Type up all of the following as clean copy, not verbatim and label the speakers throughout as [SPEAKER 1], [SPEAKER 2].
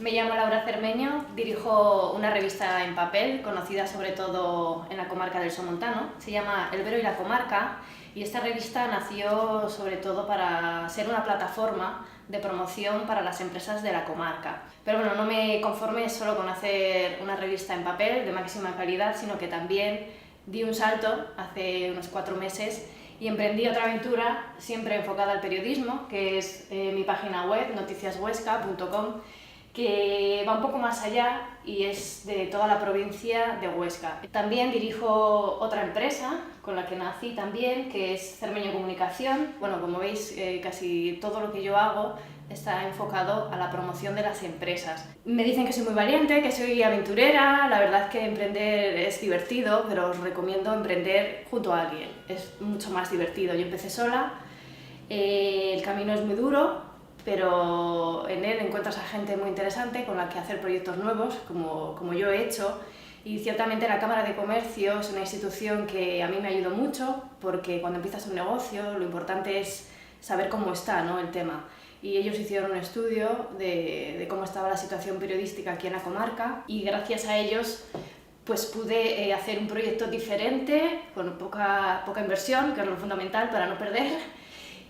[SPEAKER 1] Me llamo Laura Cermeño, dirijo una revista en papel conocida sobre todo en la comarca del Somontano. Se llama El Vero y la Comarca y esta revista nació sobre todo para ser una plataforma de promoción para las empresas de la comarca. Pero bueno, no me conformé solo con hacer una revista en papel de máxima calidad, sino que también di un salto hace unos 4 meses y emprendí otra aventura siempre enfocada al periodismo, que es mi página web noticiashuesca.com, que va un poco más allá y es de toda la provincia de Huesca. También dirijo otra empresa con la que nací también, que es Cermeño Comunicación. Bueno, como veis, casi todo lo que yo hago está enfocado a la promoción de las empresas. Me dicen que soy muy valiente, que soy aventurera. La verdad es que emprender es divertido, pero os recomiendo emprender junto a alguien. Es mucho más divertido. Yo empecé sola, el camino es muy duro, pero en él encuentras a gente muy interesante con la que hacer proyectos nuevos, como yo he hecho. Y ciertamente la Cámara de Comercio es una institución que a mí me ayudó mucho, porque cuando empiezas un negocio lo importante es saber cómo está, ¿no?, el tema. Y ellos hicieron un estudio de cómo estaba la situación periodística aquí en la comarca y gracias a ellos pues pude hacer un proyecto diferente, con poca inversión, que es lo fundamental para no perder,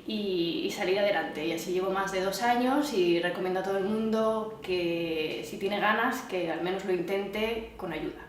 [SPEAKER 1] y salir adelante. Y así llevo más de 2 años y recomiendo a todo el mundo que si tiene ganas, que al menos lo intente con ayuda.